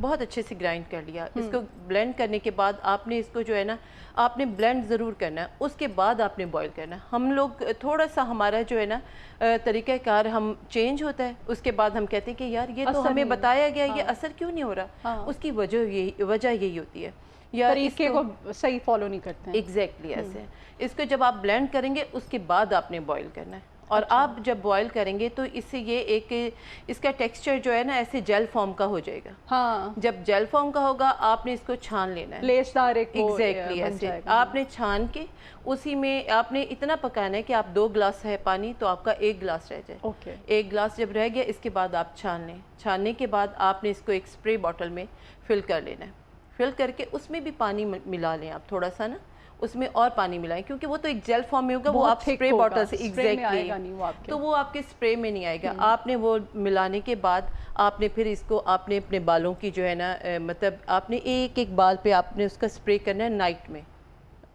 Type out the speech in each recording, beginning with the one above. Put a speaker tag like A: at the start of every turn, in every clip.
A: بہت اچھے سے گرائنڈ کر لیا. اس کو بلینڈ کرنے کے بعد آپ نے اس کو جو ہے نا آپ نے بلینڈ ضرور کرنا ہے, اس کے بعد آپ نے بوائل کرنا ہے. ہم لوگ تھوڑا سا ہمارا جو ہے نا طریقہ کار ہم چینج ہوتا ہے, اس کے بعد ہم کہتے ہیں کہ یار یہ تو ہمیں بتایا گیا, یہ اثر کیوں نہیں ہو رہا. اس کی وجہ یہی ہوتی ہے, یا
B: طریقے کو صحیح فالو نہیں کرتے ہیں.
A: ایگزیکٹلی ایسے. اس کو جب آپ بلینڈ کریں گے اس کے بعد آپ نے بوائل کرنا ہے, اور آپ جب بوائل کریں گے تو اس سے یہ ایک اس کا ٹیکسچر جو ہے نا ایسے جیل فارم کا ہو جائے گا.
B: ہاں,
A: جب جیل فارم کا ہوگا آپ نے اس کو چھان لینا ہے,
B: لیس دار ایک
A: ایگزیکٹلی ایسے آپ نے چھان کے اسی میں آپ نے اتنا پکانا ہے کہ آپ 2 گلاس ہے پانی تو آپ کا 1 گلاس رہ جائے. 1 گلاس جب رہ گیا اس کے بعد آپ چھان لیں. چھاننے کے بعد آپ نے اس کو ایک اسپرے باٹل میں فل کر لینا ہے. فل کر کے اس میں بھی پانی ملا لیں آپ تھوڑا سا نا, اس میں اور پانی ملائیں کیونکہ وہ تو ایک جیل فارم میں ہوگا, وہ آپ اسپرے باٹل سے ایگزیکٹلی تو وہ آپ کے اسپرے میں نہیں آئے گا. آپ نے وہ ملانے کے بعد آپ نے پھر اس کو آپ نے اپنے بالوں کی جو ہے نا مطلب آپ نے ایک بال پہ آپ نے اس کا اسپرے کرنا ہے نائٹ میں.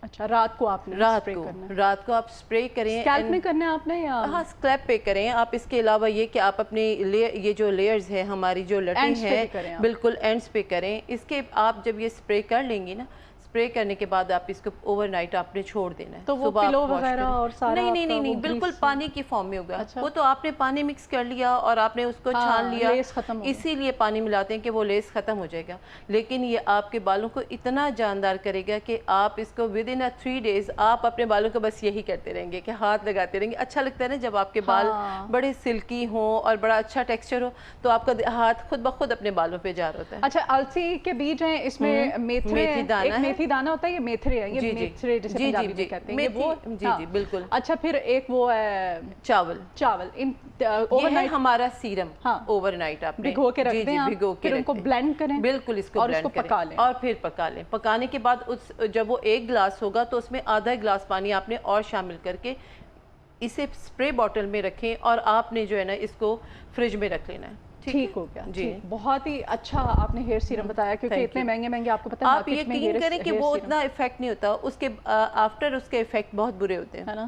B: اچھا, رات کو آپ نے
A: رات کو آپ اسپرے کریں.
B: اسکیلپ میں کرنا ہے آپ نے یا
A: ہاں اسکیلپ پہ کریں آپ. اس کے علاوہ یہ کہ آپ اپنے یہ جو لیئرز ہے ہماری جو لٹیں ہیں بالکل اینڈز پہ کریں. اس کے آپ جب یہ اسپرے کر لیں گی نا, اسپرے کرنے کے بعد آپ اس کو اوور نائٹ آپ نے چھوڑ دینا ہے.
B: تو وہ پلو وغیرہ اور سارا
A: نہیں بالکل پانی کی فارم میں ہوگا. وہ تو آپ نے پانی مکس کر لیا اور آپ نے اس کو چھان لیا, اسی لیے پانی ملاتے ہیں کہ وہ لیس ختم ہو جائے گا. لیکن یہ آپ کے بالوں کو اتنا جاندار کرے گا کہ آپ اس کو ود ان 3 days آپ اپنے بالوں کو بس یہی کرتے رہیں گے کہ ہاتھ لگاتے رہیں گے. اچھا لگتا ہے نا جب آپ کے بال بڑے سلکی ہوں اور بڑا اچھا ٹیکسچر ہو تو آپ کا ہاتھ خود بخود اپنے بالوں پہ جا رہا ہوتا ہے.
B: اچھا, السی کے بیج ہیں اس میں, میتھی دانہ ہوتا ہے, یہ میتھرے ہے, یہ میتھرے جسے پنجابی میں کہتے ہیں, وہ
A: جی بالکل.
B: اچھا, پھر ایک وہ ہے
A: چاول.
B: یہ
A: ہے ہمارا سیرم. اوور نائٹ آپ نے
B: بھگو کے رکھ دیں, پھر ان کو بلینڈ کریں.
A: بالکل, اس کو بلینڈ کریں اور پھر پکا لیں. پکانے کے بعد جب وہ 1 گلاس ہوگا تو اس میں آدھا گلاس پانی آپ نے اور شامل کر کے اسے اسپرے باٹل میں رکھیں اور آپ نے جو ہے نا اس کو فریج میں رکھ لینا ہے.
B: ٹھیک ہو گیا جی. بہت ہی اچھا آپ نے ہیئر سیرم بتایا, کیونکہ اتنے مہنگے آپ کو پتہ ہے
A: آپ یقین کریں کہ وہ اتنا ایفیکٹ نہیں ہوتا, اس کے آفٹر اس کے ایفیکٹ بہت برے ہوتے ہیں, ہے نا.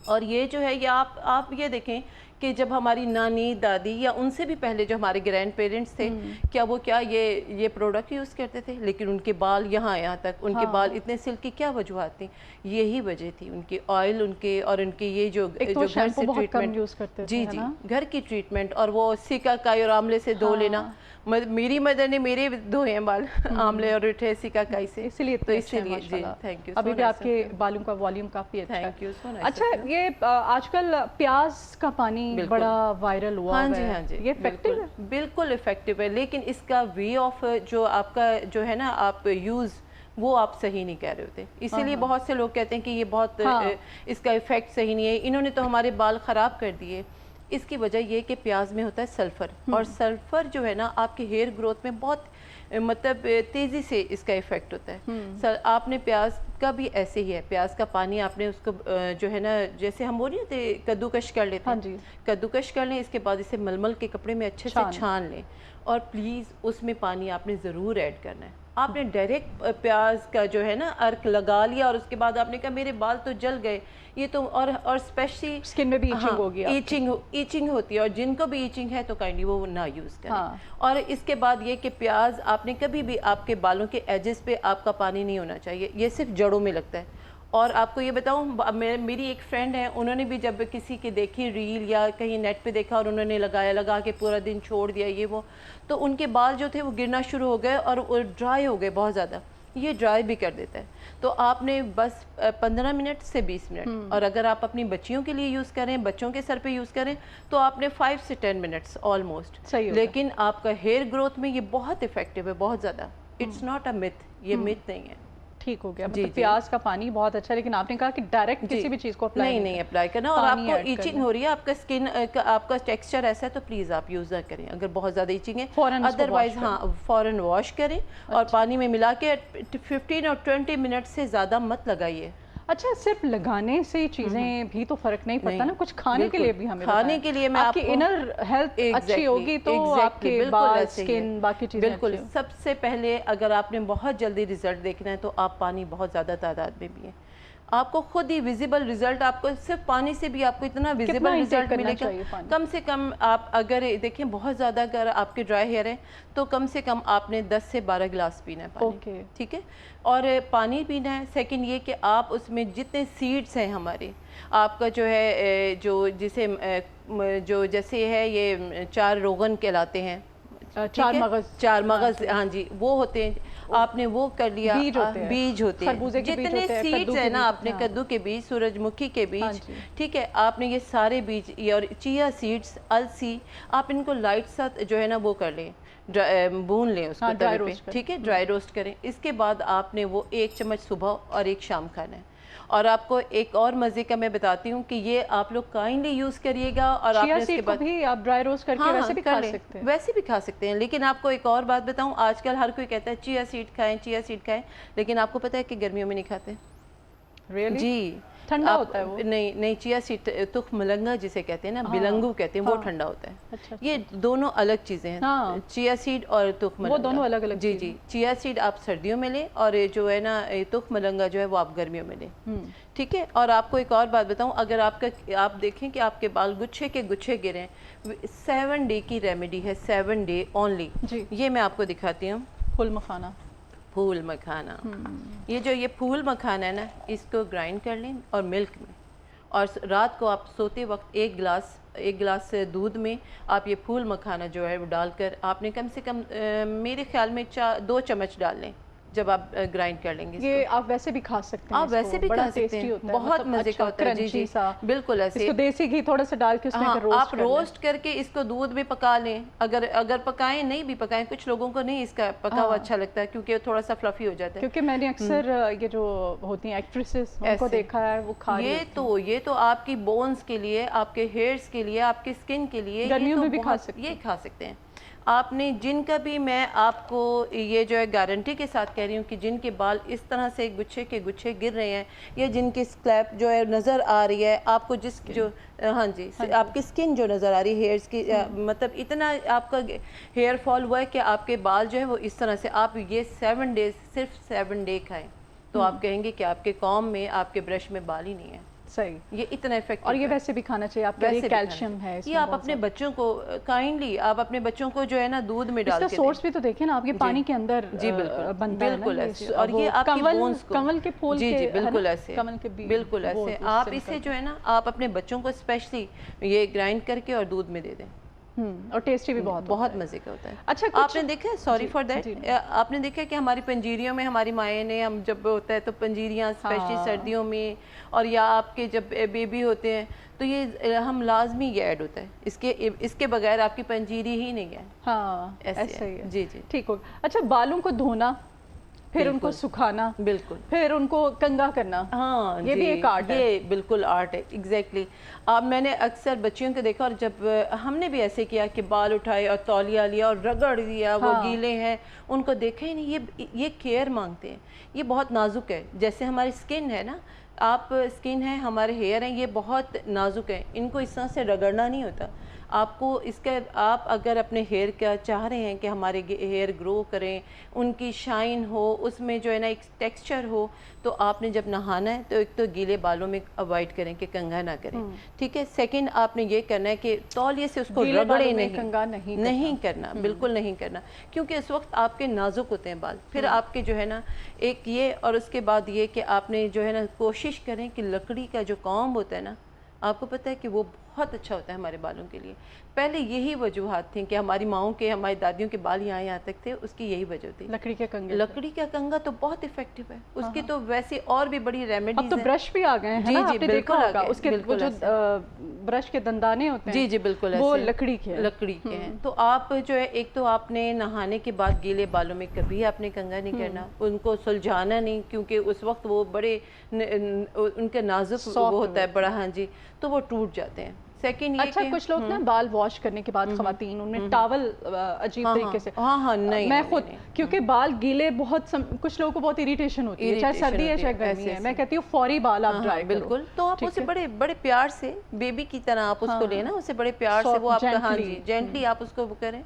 A: اور یہ جو ہے یہ آپ یہ دیکھیں کہ جب ہماری نانی دادی یا ان سے بھی پہلے جو ہمارے گرینڈ پیرنٹس تھے کیا وہ یہ پروڈکٹ یوز کرتے تھے, لیکن ان کے بال یہاں تک ان کے بال اتنے سلکی کیا وجوہات تھیں؟ یہی وجہ تھی ان کے آئل, ان کے اور ان کے یہ جو گھر سے ٹریٹمنٹ, جی گھر کی ٹریٹمنٹ, اور وہ سیکا کائی اور آملے سے دھو لینا. میری مدر نے میرے دھوئے ہیں بال آملے اور سیکا کائی سے,
B: اسی لیے
A: جی تھینک یو.
B: ابھی بھی آپ کے بالوں کا والیوم کافی اچھا ہے. اچھا, یہ آج کل پیاز کا پانی بڑا وائرل ہوا ہے.
A: ہاں جی,
B: یہ افیکٹو ہے؟
A: بالکل افیکٹو ہے, لیکن اس کا وے آف جو آپ کا جو ہے نا آپ یوز وہ آپ صحیح نہیں کہہ رہے ہوتے. اسی لیے بہت سے لوگ کہتے ہیں کہ یہ بہت اس کا ایفیکٹ صحیح نہیں ہے, انہوں نے تو ہمارے بال خراب کر دیے. اس کی وجہ یہ کہ پیاز میں ہوتا ہے سلفر, اور سلفر جو ہے نا آپ کے ہیئر گروتھ میں بہت مطلب تیزی سے اس کا ایفیکٹ ہوتا ہے. آپ نے پیاز کا بھی ایسے ہی ہے, پیاز کا پانی آپ نے اس کو جو ہے نا جیسے ہم بول رہے تھے کدوکش کر لیتے ہیں, کدوکش کر لیں. اس کے بعد اسے ململ کے کپڑے میں اچھے سے چھان لیں, اور پلیز اس میں پانی آپ نے ضرور ایڈ کرنا ہے. آپ نے ڈائریکٹ پیاز کا جو ہے نا ارک لگا لیا اور اس کے بعد آپ نے کہا میرے بال تو جل گئے, یہ تو اور اسپیشلی
B: اسکن میں بھی ایچنگ ہوگی,
A: ایچنگ ہوتی ہے, اور جن کو بھی ایچنگ ہے تو کائنڈلی وہ نہ یوز کریں. اور اس کے بعد یہ کہ پیاز آپ نے کبھی بھی آپ کے بالوں کے ایجز پہ آپ کا پانی نہیں ہونا چاہیے, یہ صرف جڑوں میں لگتا ہے. اور آپ کو یہ بتاؤں, میری ایک فرینڈ ہے, انہوں نے بھی جب کسی کی دیکھی ریل یا کہیں نیٹ پہ دیکھا اور انہوں نے لگا کے پورا دن چھوڑ دیا یہ وہ, تو ان کے بال جو تھے وہ گرنا شروع ہو گئے اور وہ ڈرائی ہو گئے بہت زیادہ. یہ ڈرائی بھی کر دیتا ہے. تو آپ نے بس 15 منٹ سے 20 منٹ, اور اگر آپ اپنی بچیوں کے لیے یوز کریں, بچوں کے سر پہ یوز کریں, تو آپ نے 5 سے 10 منٹس آلموسٹ. لیکن آپ کا ہیئر گروتھ میں یہ بہت افیکٹو ہے, بہت زیادہ. اٹس ناٹ اے متھ, یہ متھ نہیں ہے.
B: ٹھیک ہو گیا. پیاز کا پانی بہت اچھا, لیکن آپ نے کہا کہ ڈائریکٹ کسی بھی چیز کو
A: نہیں اپلائی کرنا. اور آپ کو ایچنگ ہو رہی ہے, آپ کا اسکن آپ کا ٹیکسچر ایسا ہے تو پلیز آپ یوز نہ کریں اگر بہت زیادہ ایچنگ ہے. ادروائز فوراً واش کریں اور پانی میں ملا کے 15 اور 20 منٹ سے زیادہ مت لگائیے.
B: اچھا, صرف لگانے سے چیزیں بھی تو فرق نہیں پڑتا نا, کچھ کھانے کے لیے بھی ہمیں
A: کھانے کے لیے میں
B: آپ کی انر ہیلتھ اچھی ہوگی تو آپ کے بال, سکن, باقی چیزیں.
A: بالکل. سب سے پہلے اگر آپ نے بہت جلدی ریزلٹ دیکھنا ہے تو آپ پانی بہت زیادہ تعداد میں پئیں. آپ کو خود ہی ویزیبل ریزلٹ، آپ کو صرف پانی سے بھی آپ کو اتنا ویزیبل ریزلٹ ملے گا. کم سے کم آپ اگر دیکھیں بہت زیادہ اگر آپ کے ڈرائی ہیئر ہے تو کم سے کم آپ نے 10 سے 12 گلاس پینا ہے پانی. ٹھیک ہے، اور پانی پینا ہے. سیکنڈ یہ کہ آپ اس میں جتنے سیڈز ہیں ہمارے، آپ کا جو ہے جو جسے جو جیسے ہے یہ 4 روغن کہلاتے ہیں، 4 مغز، ہاں جی وہ ہوتے ہیں. آپ نے وہ کر لیا، بیج ہوتے ہیں، جتنے سیڈز ہیں نا، آپ نے کدو کے بیج، سورج مکھی کے بیج، ٹھیک ہے، آپ نے یہ سارے بیج اور چیا سیڈز، السی، آپ ان کو لائٹ ساتھ جو ہے نا وہ کر لیں، بھون لیں اس کو توے پہ. ٹھیک ہے، ڈرائی روسٹ کریں. اس کے بعد آپ نے وہ 1 چمچ صبح اور 1 شام کھانا ہے. اور آپ کو ایک اور مزے کا میں بتاتی ہوں کہ یہ آپ لوگ کائنڈلی یوز کریے گا. اور آپ نے اس کے بعد بھی
B: آپ ڈرائی روسٹ کر کے ویسے بھی کھا سکتے ہیں،
A: ویسے بھی کھا سکتے ہیں. لیکن آپ کو ایک اور بات بتاؤں، آج کل ہر کوئی کہتا ہے چیا سیڈ کھائیں، چیا سیڈ کھائیں، لیکن آپ کو پتہ ہے کہ گرمیوں میں نہیں کھاتے. جی
B: ٹھنڈا ہوتا ہے وہ.
A: نہیں، چیا سیڈ تخم ملنگا جسے کہتے ہیں نا، بلنگو کہتے ہیں، وہ ٹھنڈا ہوتا ہے. یہ دونوں الگ چیزیں ہیں، چیا سیڈ اور تخم ملنگا، وہ دونوں الگ الگ. جی جی، چیا سیڈ آپ سردیوں میں لیں اور جو ہے نا تخم ملنگا جو ہے وہ آپ گرمیوں میں لیں. ٹھیک ہے. اور آپ کو ایک اور بات بتاؤں، اگر آپ دیکھیں کہ آپ کے بال گچھے کے گچھے گریں، 7 ڈے کی ریمیڈی ہے، 7 ڈے اونلی. یہ میں آپ کو دکھاتی ہوں. پھول مکھانا، یہ پھول مکھانا ہے نا، اس کو گرائنڈ کر لیں اور ملک میں، اور رات کو آپ سوتے وقت ایک گلاس دودھ میں آپ یہ پھول مکھانا جو ہے وہ ڈال کر آپ نے کم سے کم میرے خیال میں 2 چمچ ڈال لیں جب آپ گرائنڈ کر لیں گے.
B: یہ آپ ویسے بھی کھا سکتے ہیں،
A: آپ ویسے بھی کھا سکتے ہیں، بہت مزے کا ہوتا ہے. جی جی بالکل ایسے.
B: اس کو دیسی گھی تھوڑا سا ڈال کے اس میں
A: آپ روسٹ کر کے اس کو دودھ میں پکا لیں. اگر پکائیں، نہیں بھی پکائیں، کچھ لوگوں کو نہیں اس کا پکا ہوا اچھا لگتا ہے کیونکہ تھوڑا سا فلفی ہو جاتا ہے.
B: کیونکہ میں نے اکثر یہ جو ہوتی ہیں ایکٹریسز ان کو دیکھا ہے وہ کھا رہی ہیں.
A: یہ تو آپ کی بونز کے لیے، آپ کے ہیئرز کے لیے، آپ کی سکن کے لیے،
B: گرمیوں میں بھی کھا
A: سکتے ہیں. آپ نے جن کا بھی، میں آپ کو یہ جو ہے گارنٹی کے ساتھ کہہ رہی ہوں کہ جن کے بال اس طرح سے گچھے کے گچھے گر رہے ہیں، یا جن کی اسکلیپ جو ہے نظر آ رہی ہے آپ کو، ہاں جی، آپ کی سکن جو نظر آ رہی ہے ہیئرز کی، مطلب اتنا آپ کا ہیئر فال ہوا ہے کہ آپ کے بال جو ہے وہ اس طرح سے، آپ یہ 7 ڈیز صرف 7 ڈے کھائیں تو آپ کہیں گے کہ آپ کے کام میں، آپ کے برش میں بال ہی نہیں ہیں.
B: صحیح.
A: یہ اتنا افیکٹ.
B: اور یہ ویسے بھی کھانا چاہیے، آپ کے لیے کیلشیم ہے.
A: یہ آپ اپنے بچوں کو کائنڈلی، آپ اپنے بچوں کو جو ہے نا دودھ میں ڈال کے،
B: اس کا سورس بھی تو دیکھیں نا، آپ کے پانی کے اندر بنتا ہے.
A: بالکل ایسے. اور یہ آپ کی بونز کو،
B: کنول کے پھول،
A: جی جی بالکل ایسے، بالکل ایسے. آپ اسے جو ہے نا، آپ اپنے بچوں کو اسپیشلی یہ گرائنڈ کر کے اور دودھ میں دے دیں.
B: اور ٹیسٹی بھی بہت
A: مزے کا ہوتا ہے.
B: اچھا،
A: آپ نے دیکھا ہے، سوری فار دیٹ، آپ نے دیکھا ہے کہ ہماری پنجیریوں میں ہماری مائیں نے، ہم جب ہوتا ہے تو پنجیریاں اسپیشلی سردیوں میں، اور یا آپ کے جب بیبی ہوتے ہیں تو یہ ہم لازمی یہ ایڈ ہوتا ہے. اس کے بغیر آپ کی پنجیری ہی نہیں ہے.
B: ہاں ایسے ہی ہے.
A: جی جی
B: ٹھیک ہو. اچھا، بالوں کو دھونا، پھر ان کو سکھانا،
A: بالکل،
B: پھر ان کو کنگھا کرنا،
A: ہاں
B: یہ بھی ایک آرٹ ہے.
A: یہ بالکل آرٹ ہے. ایگزیکٹلی. اب میں نے اکثر بچیوں کو دیکھا، اور جب ہم نے بھی ایسے کیا کہ بال اٹھائے اور تولیہ لیا اور رگڑ دیا، وہ گیلے ہیں، ان کو دیکھا ہی نہیں. یہ کیئر مانگتے ہیں، یہ بہت نازک ہے. جیسے ہماری سکن ہے نا، آپ سکن ہے، ہمارے ہیئر ہیں، یہ بہت نازک ہیں، ان کو اس طرح سے رگڑنا نہیں ہوتا. آپ کو اس کے، آپ اگر اپنے ہیئر کا چاہ رہے ہیں کہ ہمارے ہیئر گرو کریں، ان کی شائن ہو، اس میں جو ہے نا ایک ٹیکسچر ہو، تو آپ نے جب نہانا ہے تو ایک تو گیلے بالوں میں اوائڈ کریں کہ کنگھا نہ کریں. ٹھیک ہے. سیکنڈ، آپ نے یہ کرنا ہے کہ تولیے سے اس کو رگڑے نہیں کرنا، بالکل نہیں کرنا، کیونکہ اس وقت آپ کے نازک ہوتے ہیں بال. پھر آپ کے جو ہے نا ایک یہ، اور اس کے بعد یہ کہ آپ نے جو ہے نا کوشش کریں کہ لکڑی کا جو کام ہوتا ہے نا، آپ کو پتہ ہے کہ وہ بہت اچھا ہوتا ہے ہمارے بالوں کے لیے. پہلے یہی وجوہات تھیں کہ ہماری ماؤں کے، ہماری دادیوں کے بال یہاں تک تھے، اس کی یہی وجہ تھی. لکڑی کا کنگھا تو بہت افیکٹو ہے. اس کی تو ویسے اور بھی بڑی ریمیڈیز ہیں.
B: اب تو برش بھی آ گئے ہیں. جی جی بالکل. اس کے جو برش کے دندانے ہوتے ہیں،
A: جی جی بالکل،
B: وہ لکڑی کے
A: ہیں. تو آپ جو ہے، ایک تو آپ نے نہانے کے بعد گیلے بالوں میں کبھی آپ نے کنگھا نہیں کرنا، ان کو سلجھانا نہیں، کیونکہ اس وقت وہ بڑے، ان کا نازک وہ ہوتا ہے بڑا، ہاں جی، تو وہ ٹوٹ جاتے ہیں. سیکنڈ یہ،
B: اچھا کچھ لوگ نا بال واش کرنے کے بعد خواتین ان میں ٹاول عجیب طریقے سے،
A: نہیں،
B: میں خود کیونکہ بال گیلے بہت، کچھ لوگوں کو بہت اریٹیشن ہوتی ہے، چاہے سردی ہے چاہے گرمی ہے، میں کہتی ہوں فوری بال آپ ڈرائی کرو.
A: بالکل. تو آپ اسے بڑے بڑے پیار سے، بیبی کی طرح آپ اس کو لینا، اسے بڑے پیار سے وہ آپ کا، ہاں جی، جینٹلی آپ اس کو کریں.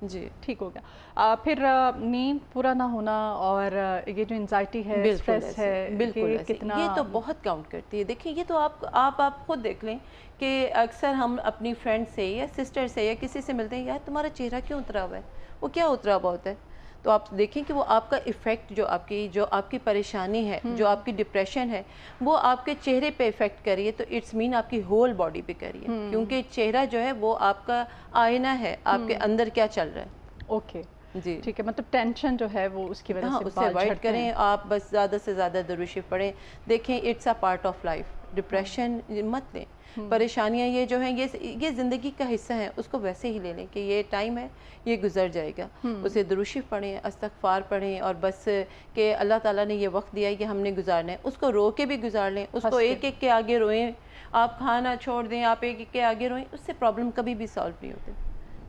A: جی
B: ٹھیک ہو گیا. پھر نیند پورا نہ ہونا اور یہ جو انزائٹی ہے، اسٹریس ہے،
A: بالکل کتنا یہ تو بہت کاؤنٹ کرتی ہے. دیکھیں یہ تو آپ خود دیکھ لیں کہ اکثر ہم اپنی فرینڈ سے یا سسٹر سے یا کسی سے ملتے ہیں، یار تمہارا چہرہ کیوں اترا ہوا ہے؟ وہ کیا اترا ہوا ہوتا ہے؟ تو آپ دیکھیں کہ وہ آپ کا ایفیکٹ جو آپ کی پریشانی ہے، جو آپ کی ڈپریشن ہے، وہ آپ کے چہرے پہ ایفیکٹ کریے تو اٹس مین آپ کی ہول باڈی پہ کریے، کیونکہ چہرہ جو ہے وہ آپ کا آئینہ ہے، آپ کے اندر کیا چل رہا ہے.
B: اوکے
A: جی
B: ٹھیک ہے، مطلب ٹینشن جو ہے وہ اس کی وجہ سے
A: اس سے اوائڈ کریں. آپ بس زیادہ سے زیادہ درود شریف پڑھیں. دیکھیں it's a part of life. Depression مت لیں، پریشانیاں یہ جو ہیں یہ زندگی کا حصہ ہیں، اس کو ویسے ہی لے لیں کہ یہ ٹائم ہے، یہ گزر جائے گا. اسے درود شریف پڑھیں، استغفار پڑھیں، اور بس کہ اللہ تعالیٰ نے یہ وقت دیا ہے کہ ہم نے گزارنا ہے، اس کو رو کے بھی گزار لیں. اس کو ایک ایک کے آگے روئیں. آپ کھانا چھوڑ دیں، آپ ایک ایک کے آگے روئیں، اس سے پرابلم کبھی بھی سالو نہیں ہوتے.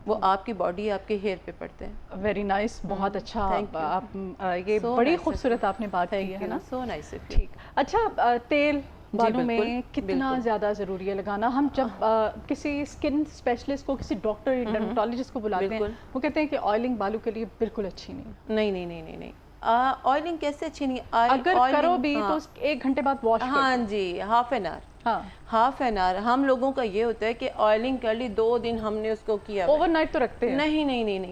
A: وہ آپ کی باڈی آپ کے ہیئر پہ پڑتے ہیں.
B: ویری نائس، بہت اچھا. آپ یہ بڑی خوبصورت آپ نے بات کی ہے نا.
A: So nice.
B: ٹھیک. اچھا، تیل بالوں میں کتنا زیادہ ضروری ہے لگانا؟ ہم جب کسی اسکن اسپیشلسٹ کو، کسی ڈاکٹر یا ڈرمٹولوجسٹ کو بلاتے ہیں، وہ کہتے ہیں کہ آئلنگ بالوں کے لیے بالکل اچھی نہیں.
A: آئلنگ کیسے اچھی نہیں؟
B: اگر کرو بھی تو 1 گھنٹے بعد واش.
A: ہاں جی، ہاف این آور. ہم لوگوں کا یہ ہوتا ہے کہ آئلنگ کر لی 2 دن ہم نے اس کو کیا.
B: اوور نائٹ تو رکھتے ہیں.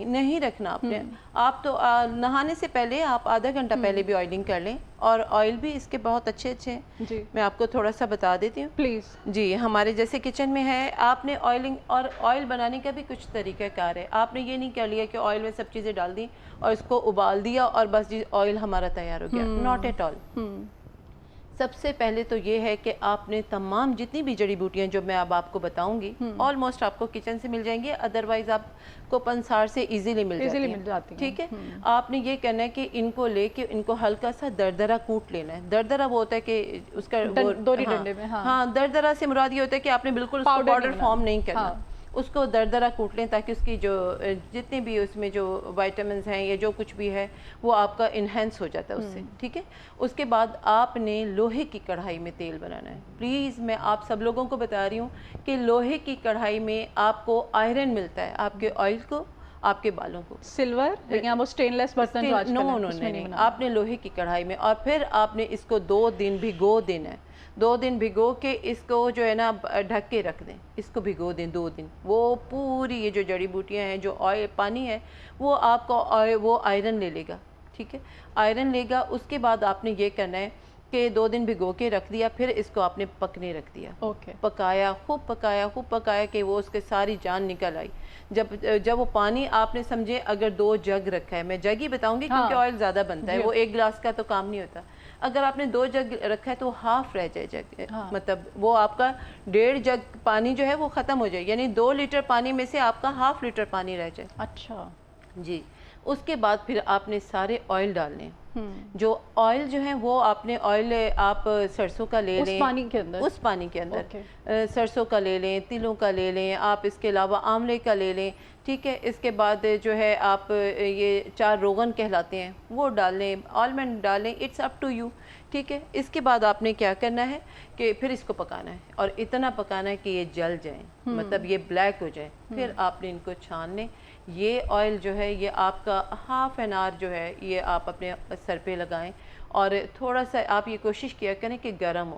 A: نہیں رکھنا آپ نے. آپ تو نہانے سے پہلے آپ آدھا گھنٹہ پہلے بھی آئلنگ کر لیں. اور آئل بھی اس کے بہت اچھے ہیں.
B: جی
A: میں آپ کو تھوڑا سا بتا دیتی ہوں
B: پلیز.
A: جی ہمارے جیسے کچن میں ہے، آپ نے آئلنگ اور آئل بنانے کا بھی کچھ طریقہ کار ہے. آپ نے یہ نہیں کر لیا کہ آئل میں سب چیزیں ڈال دی اور اس کو ابال دیا اور بس جی آئل ہمارا تیار ہو گیا. Not at all. سب سے پہلے تو یہ ہے کہ آپ نے تمام جتنی بھی جڑی بوٹیاں جو میں اب آپ کو بتاؤں گی آلموسٹ آپ کو کچن سے مل جائیں گی، ادروائز آپ کو پنسار سے ایزیلی مل جاتی ہیں. ٹھیک ہے. آپ نے یہ کرنا ہے کہ ان کو لے کے ان کو ہلکا سا دردرا کوٹ لینا ہے. دردرا وہ ہوتا ہے کہ اس کا
B: دوری ڈنڈے میں.
A: ہاں، دردرا سے مراد یہ ہوتا ہے کہ آپ نے بالکل اس کو پاؤڈر فارم نہیں کرنا. اس کو دردرا کوٹ لیں تاکہ اس کی جو جتنے بھی اس میں جو وائٹامنز ہیں یا جو کچھ بھی ہے وہ آپ کا انہینس ہو جاتا ہے اس سے. ٹھیک ہے. اس کے بعد آپ نے لوہے کی کڑھائی میں تیل بنانا ہے. پلیز میں آپ سب لوگوں کو بتا رہی ہوں کہ لوہے کی کڑھائی میں آپ کو آئرن ملتا ہے آپ کے آئل کو، آپ کے بالوں کو.
B: سلور یا وہ سٹین لیس برتن جو آج کل ہیں
A: نہیں. آپ نے لوہے کی کڑھائی میں، اور پھر آپ نے اس کو 2 دن بھگو دینا ہے. 2 دن بھگو کے اس کو جو ہے نا ڈھک کے رکھ دیں. اس کو بھگو دیں 2 دن. وہ پوری یہ جو جڑی بوٹیاں ہیں، جو آئل پانی ہے، وہ آپ کو وہ آئرن لے لے گا. ٹھیک ہے. آئرن لے گا. اس کے بعد آپ نے یہ کرنا ہے کہ 2 دن بھگو کے رکھ دیا، پھر اس کو آپ نے پکنے رکھ دیا. پکایا، خوب پکایا کہ وہ اس کے ساری جان نکل آئی. جب وہ پانی آپ نے سمجھے اگر 2 جگ رکھا ہے، میں جگ ہی بتاؤں گی کیونکہ آئل زیادہ بنتا ہے، وہ 1 گلاس کا تو کام نہیں ہوتا. اگر آپ نے 2 جگ رکھا ہے تو ہاف رہ جائے جگ. مطلب وہ آپ کا 1.5 جگ پانی جو ہے وہ ختم ہو جائے، یعنی 2 لیٹر پانی میں سے آپ کا ہاف لیٹر پانی رہ جائے.
B: اچھا
A: جی. اس کے بعد پھر آپ نے سارے آئل ڈالنے. جو آئل جو ہیں وہ آپ نے آئل آپ سرسوں کا لے لیں. اس پانی کے اندر سرسوں کا لے لیں، تلوں کا لے لیں. آپ اس کے علاوہ آملے کا لے لیں. ٹھیک ہے. اس کے بعد جو ہے آپ یہ 4 روغن کہلاتے ہیں وہ ڈال لیں، آلمنڈ ڈالیں. It's up to you. ٹھیک ہے. اس کے بعد آپ نے کیا کرنا ہے کہ پھر اس کو پکانا ہے، اور اتنا پکانا ہے کہ یہ جل جائیں، مطلب یہ بلیک ہو جائے. پھر آپ نے ان کو چھان لیں. یہ آئل جو ہے یہ آپ کا ہاف این آور جو ہے یہ آپ اپنے سر پہ لگائیں، اور تھوڑا سا آپ یہ کوشش کیا کریں کہ گرم ہو.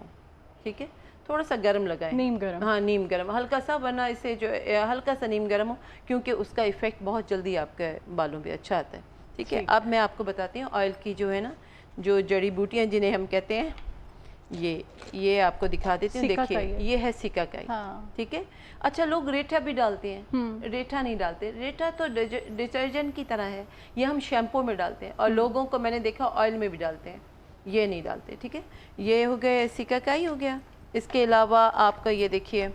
A: ٹھیک ہے. تھوڑا سا گرم لگائیں.
B: نیم گرم.
A: ہاں نیم گرم ہلکا سا، ورنہ اسے جو ہلکا سا نیم گرم ہو، کیونکہ اس کا ایفیکٹ بہت جلدی آپ کے بالوں پہ اچھا آتا ہے. ٹھیک ہے. اب میں آپ کو بتاتی ہوں آئل کی جو ہے نا جو جڑی بوٹیاں جنہیں ہم کہتے ہیں، یہ آپ کو دکھا دیتی ہوں. دیکھیے یہ ہے سیکا کائی. ٹھیک ہے. اچھا، لوگ ریٹھا بھی ڈالتے ہیں. ریٹھا نہیں ڈالتے. ریٹھا تو ڈٹرجنٹ کی طرح ہے، یہ ہم شیمپو میں ڈالتے ہیں، اور لوگوں کو میں نے دیکھا آئل میں بھی ڈالتے ہیں. یہ نہیں ڈالتے. ٹھیک ہے. یہ ہو گئے سیکا کائی ہو گیا. اس کے علاوہ آپ کا یہ دیکھیے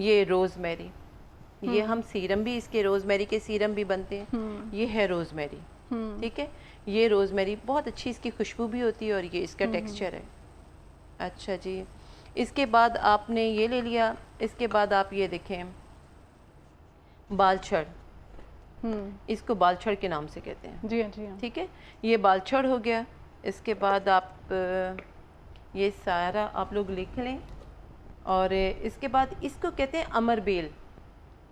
A: یہ روز میری، یہ ہم سیرم بھی اس کے روز میری کے سیرم بھی بنتے ہیں. یہ ہے روز میری. ٹھیک ہے. یہ روز میری بہت اچھی اس کی خوشبو بھی ہوتی ہے، اور یہ اس کا ٹیکسچر ہے. اچھا جی. اس کے بعد آپ نے یہ لے لیا. اس کے بعد آپ یہ دیکھیں بال چھڑ، اس کو بال چھڑ کے نام سے کہتے ہیں.
B: جی جی. ٹھیک
A: ہے. یہ بال چھڑ ہو گیا. اس کے بعد آپ یہ سارا آپ لوگ لکھ لیں. اور اس کے بعد اس کو کہتے ہیں امر بیل.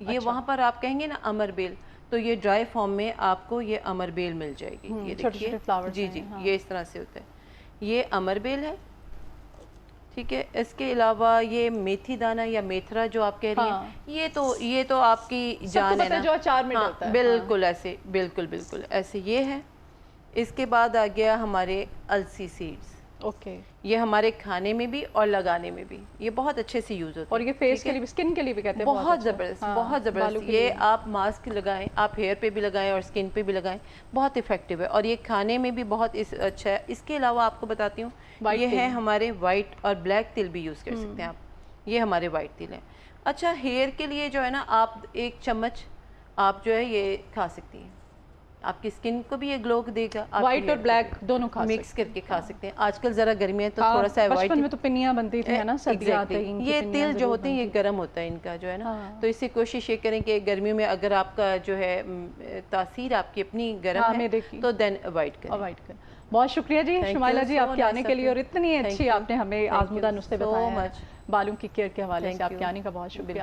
A: یہ وہاں پر آپ کہیں گے نا امر بیل، تو یہ ڈرائی فارم میں آپ کو یہ امر بیل مل جائے گی. یہ دیکھیے جی جی یہ اس طرح سے ہوتا ہے. یہ امر بیل ہے ٹھیک ہے. اس کے علاوہ یہ میتھی دانہ یا میتھرا جو آپ کہہ رہی ہیں یہ تو آپ کی جان ہے نا
B: جو اچار میں ڈلتا ہے.
A: بالکل ایسے بالکل ایسے یہ ہے. اس کے بعد آ گیا ہمارے السی سیڈز.
B: اوکے
A: یہ ہمارے کھانے میں بھی اور لگانے میں بھی یہ بہت اچھے سے یوز ہوتے ہیں.
B: اور یہ فیس کے لیے بھی اسکن کے لیے بھی کہتے ہیں
A: بہت زبردست بہت زبردست. یہ آپ ماسک لگائیں آپ ہیئر پہ بھی لگائیں اور اسکن پہ بھی لگائیں بہت افیکٹو ہے. اور یہ کھانے میں بھی بہت اچھا ہے. اس کے علاوہ آپ کو بتاتی ہوں یہ ہے ہمارے وائٹ اور بلیک تل بھی یوز کر سکتے ہیں آپ. یہ ہمارے وائٹ تل ہیں. اچھا ہیئر کے لیے جو ہے نا آپ 1 چمچ آپ جو ہے یہ کھا سکتی ہیں. آپ کی سکن کو بھی یہ گلو دے گا.
B: وائٹ اور بلیک دونوں
A: مکس کر کے کھا سکتے ہیں. آج کل ذرا گرمی ہے تو تھوڑا سا
B: بچپن میں تو پنیاں بنتی تھی نا سردیاں آتے ہی.
A: یہ تیل جو ہوتے ہیں یہ گرم ہوتا ہے ان کا جو ہے نا. تو اس سے کوشش یہ کریں کہ گرمیوں میں اگر آپ کا جو ہے تاثیر آپ کی اپنی گرم ہے تو دین اوائڈ کریں.
B: بہت شکریہ جی شمائلہ جی آپ کے آنے کے لیے اور اتنی اچھی آپ نے ہمیں آزمودہ نسخے بتائے ہیں بالوں کی کیئر کے حوالے سے. آپ کے آنے کا بہت شکریہ.